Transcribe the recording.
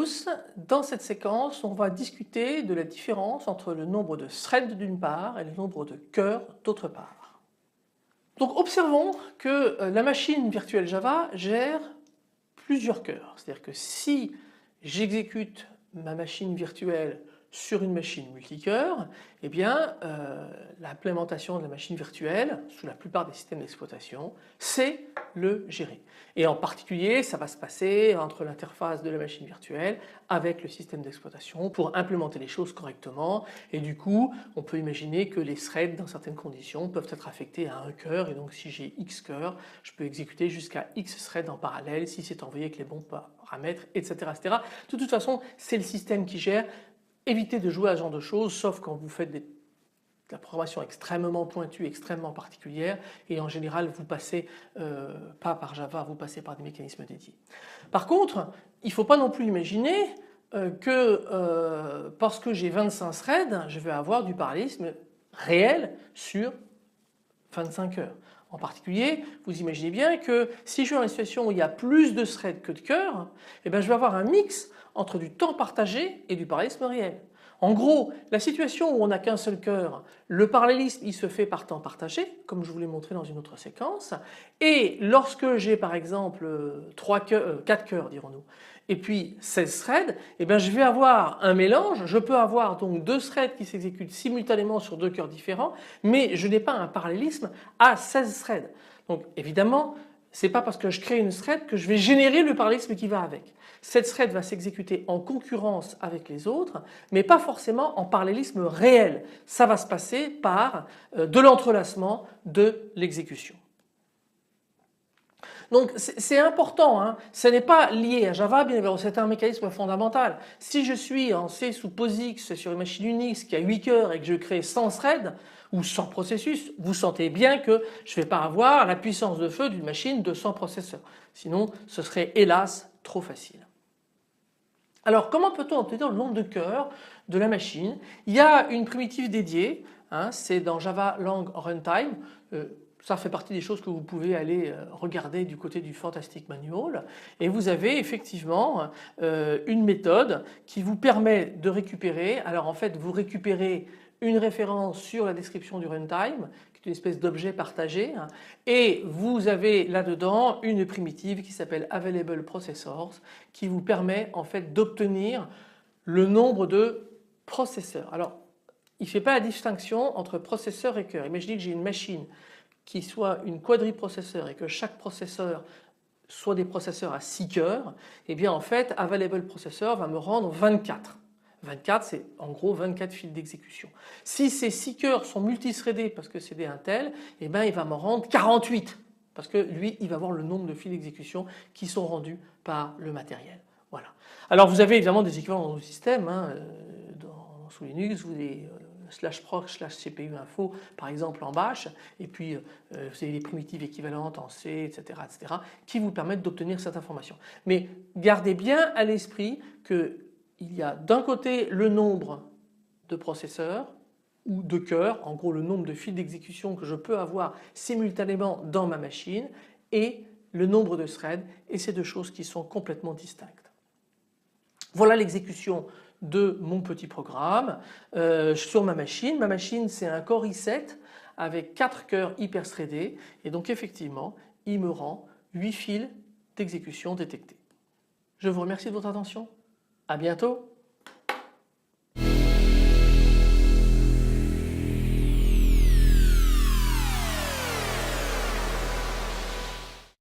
tous, dans cette séquence on va discuter de la différence entre le nombre de threads d'une part et le nombre de cœurs d'autre part. Donc observons que la machine virtuelle Java gère plusieurs cœurs, c'est-à-dire que si j'exécute ma machine virtuelle sur une machine multicœur, eh bien l'implémentation de la machine virtuelle, sous la plupart des systèmes d'exploitation, c'est le gérer. Et en particulier, ça va se passer entre l'interface de la machine virtuelle avec le système d'exploitation pour implémenter les choses correctement. Et du coup, on peut imaginer que les threads, dans certaines conditions, peuvent être affectés à un cœur. Et donc si j'ai X cœurs, je peux exécuter jusqu'à X threads en parallèle si c'est envoyé avec les bons paramètres, etc. etc. De toute façon, c'est le système qui gère. Évitez de jouer à ce genre de choses, sauf quand vous faites de la programmation extrêmement pointue, extrêmement particulière, et en général vous passez pas par Java, vous passez par des mécanismes dédiés. Par contre, il ne faut pas non plus imaginer que parce que j'ai 25 threads, je vais avoir du parallélisme réel sur 25 heures. En particulier, vous imaginez bien que si je suis dans une situation où il y a plus de threads que de cœurs, eh bien je vais avoir un mix entre du temps partagé et du parallélisme réel. En gros, la situation où on n'a qu'un seul cœur, le parallélisme il se fait par temps partagé, comme je vous l'ai montré dans une autre séquence, et lorsque j'ai par exemple 4 cœurs dirons-nous, et puis 16 threads, eh bien je vais avoir un mélange, je peux avoir donc 2 threads qui s'exécutent simultanément sur 2 cœurs différents, mais je n'ai pas un parallélisme à 16 threads. Donc évidemment, ce n'est pas parce que je crée une thread que je vais générer le parallélisme qui va avec. Cette thread va s'exécuter en concurrence avec les autres, mais pas forcément en parallélisme réel. Ça va se passer par de l'entrelacement de l'exécution. Donc c'est important, hein. Ce n'est pas lié à Java, bien évidemment, c'est un mécanisme fondamental. Si je suis en C sous POSIX sur une machine Unix qui a 8 cœurs et que je crée 100 threads ou 100 processus, vous sentez bien que je ne vais pas avoir la puissance de feu d'une machine de 100 processeurs. Sinon, ce serait hélas trop facile. Alors comment peut-on obtenir le nombre de cœurs de la machine? Il y a une primitive dédiée, hein, c'est dans Java Lang Runtime. Ça fait partie des choses que vous pouvez aller regarder du côté du Fantastic Manual, et vous avez effectivement une méthode qui vous permet de récupérer. Alors en fait vous récupérez une référence sur la description du runtime qui est une espèce d'objet partagé, et vous avez là-dedans une primitive qui s'appelle Available Processors qui vous permet en fait d'obtenir le nombre de processeurs. Alors il ne fait pas la distinction entre processeur et cœur. Imaginez que j'ai une machine qui soit une quadriprocesseur et que chaque processeur soit des processeurs à 6 cœurs, et bien en fait Available Processor va me rendre 24. 24 c'est en gros 24 fils d'exécution. Si ces 6 cœurs sont multithreadés parce que c'est des Intel, et bien il va me rendre 48 parce que lui il va avoir le nombre de fils d'exécution qui sont rendus par le matériel. Voilà. Alors vous avez évidemment des équivalents dans nos systèmes, hein, sous Linux, vous avez /proc /cpu info par exemple en bash, et puis vous avez les primitives équivalentes en C, etc., etc., qui vous permettent d'obtenir cette information. Mais gardez bien à l'esprit qu'il y a d'un côté le nombre de processeurs ou de cœurs, en gros le nombre de fils d'exécution que je peux avoir simultanément dans ma machine, et le nombre de threads, et ces deux choses qui sont complètement distinctes. Voilà l'exécution de mon petit programme sur ma machine. Ma machine c'est un Core i7 avec 4 cœurs hyper threadés, et donc effectivement il me rend 8 fils d'exécution détectés. Je vous remercie de votre attention. À bientôt.